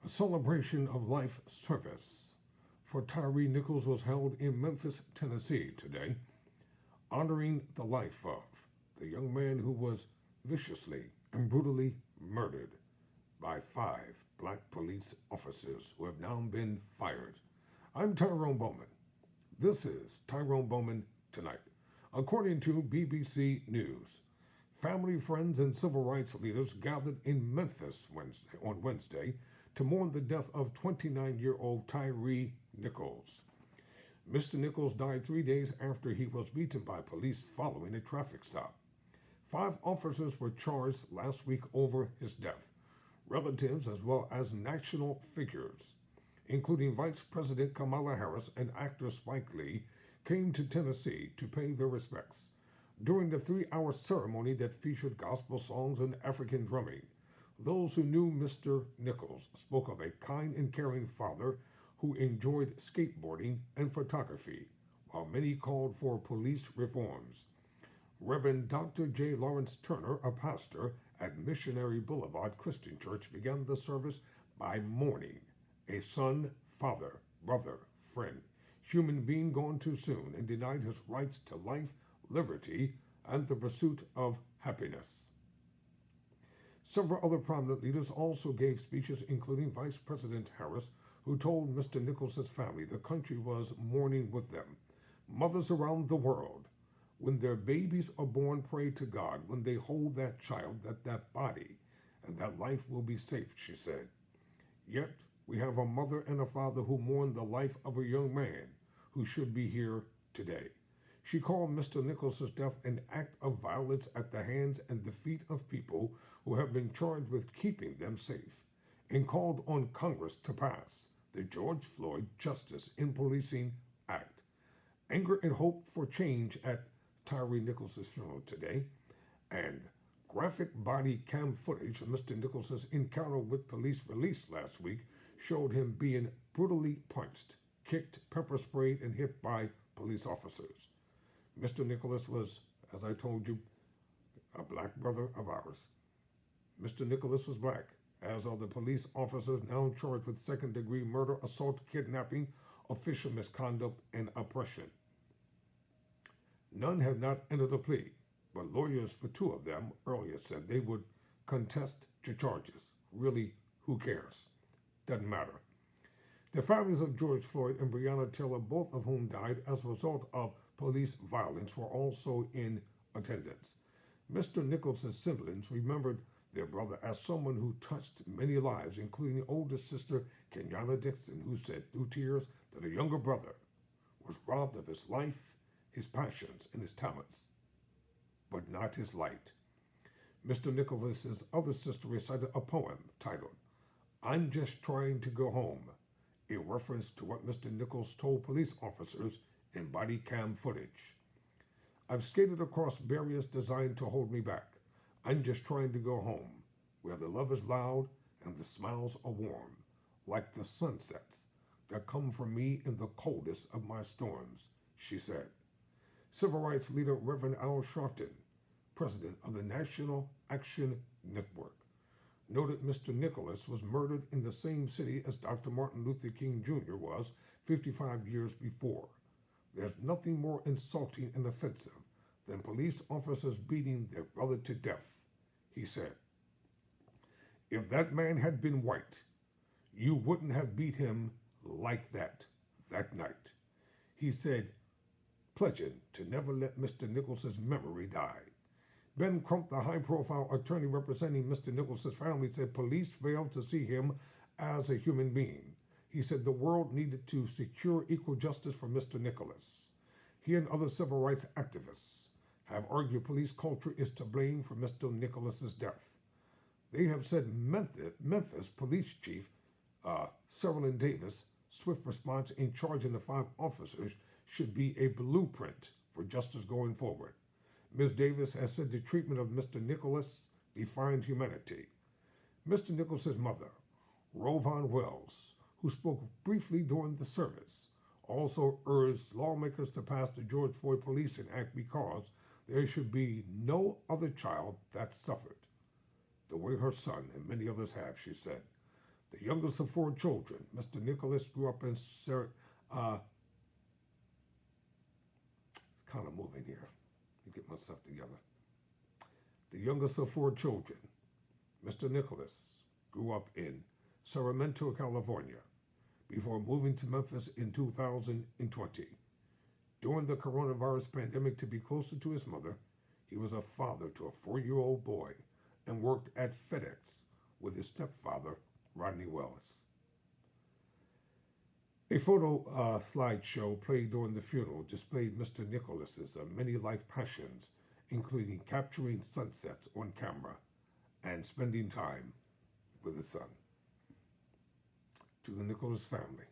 A celebration of life service for Tyre Nichols was held in Memphis, Tennessee today, honoring the life of the young man who was viciously and brutally murdered by 5 black police officers who have now been fired. I'm Tyrone Bowman. This is Tyrone Bowman Tonight. According to BBC News, family, friends, and civil rights leaders gathered in Memphis on Wednesday to mourn the death of 29-year-old Tyre Nichols. Mr. Nichols died 3 days after he was beaten by police following a traffic stop. 5 officers were charged last week over his death. Relatives as well as national figures, including Vice President Kamala Harris and actor Spike Lee, came to Tennessee to pay their respects. During the 3-hour ceremony that featured gospel songs and African drumming, those who knew Mr. Nichols spoke of a kind and caring father who enjoyed skateboarding and photography, while many called for police reforms. Reverend Dr. J. Lawrence Turner, a pastor at Missionary Boulevard Christian Church, began the service by mourning a son, father, brother, friend, human being gone too soon and denied his rights to life, liberty, and the pursuit of happiness. Several other prominent leaders also gave speeches, including Vice President Harris, who told Mr. Nichols' family the country was mourning with them. Mothers around the world, when their babies are born, pray to God when they hold that child that body and that life will be safe, she said. Yet, we have a mother and a father who mourn the life of a young man who should be here today. She called Mr. Nichols' death an act of violence at the hands and the feet of people who have been charged with keeping them safe, and called on Congress to pass the George Floyd Justice in Policing Act. Anger and hope for change at Tyre Nichols' funeral today, and graphic body cam footage of Mr. Nichols' encounter with police released last week showed him being brutally punched, kicked, pepper sprayed, and hit by police officers. Mr. Nichols was, as I told you, a black brother of ours. Mr. Nichols was black, as are the police officers now charged with second-degree murder, assault, kidnapping, official misconduct, and oppression. None have not entered a plea, but lawyers for 2 of them earlier said they would contest the charges. Really, who cares? Doesn't matter. The families of George Floyd and Breonna Taylor, both of whom died as a result of police violence, were also in attendance. Mr. Nichols' siblings remembered their brother as someone who touched many lives, including older sister Kenyatta Dixon, who said through tears that a younger brother was robbed of his life, his passions, and his talents, but not his light. Mr. Nichols' other sister recited a poem titled, "I'm Just Trying to Go Home," a reference to what Mr. Nichols told police officers in body cam footage. "I've skated across barriers designed to hold me back. I'm just trying to go home, where the love is loud and the smiles are warm, like the sunsets that come from me in the coldest of my storms," she said. Civil rights leader Reverend Al Sharpton, president of the National Action Network, noted Mr. Nichols was murdered in the same city as Dr. Martin Luther King Jr. was 55 years before. There's nothing more insulting and offensive than police officers beating their brother to death, he said. If that man had been white, you wouldn't have beat him like that night. He said, pledging to never let Mr. Nichols' memory die. Ben Crump, the high-profile attorney representing Mr. Nichols' family, said police failed to see him as a human being. He said the world needed to secure equal justice for Mr. Nichols. He and other civil rights activists have argued police culture is to blame for Mr. Nichols' death. They have said Memphis Police Chief Cerelyn Davis' swift response in charging the 5 officers should be a blueprint for justice going forward. Ms. Davis has said the treatment of Mr. Nichols defined humanity. Mr. Nichols' mother, Rovon Wells, who spoke briefly during the service, also urged lawmakers to pass the George Floyd Policing Act because there should be no other child that suffered the way her son and many others have, she said. The youngest of 4 children, Mr. Nicholas grew up in it's kind of moving here. Let me get myself together. The youngest of 4 children, Mr. Nicholas grew up in Sacramento, California, before moving to Memphis in 2020. During the coronavirus pandemic, to be closer to his mother, he was a father to a 4-year-old boy and worked at FedEx with his stepfather, Rodney Wells. A photo slideshow played during the funeral displayed Mr. Nicholas's many life passions, including capturing sunsets on camera and spending time with his son. To the Nicholas family,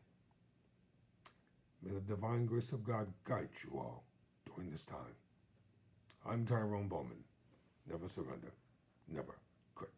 may the divine grace of God guide you all during this time. I'm Tyre Bowman. Never surrender. Never quit.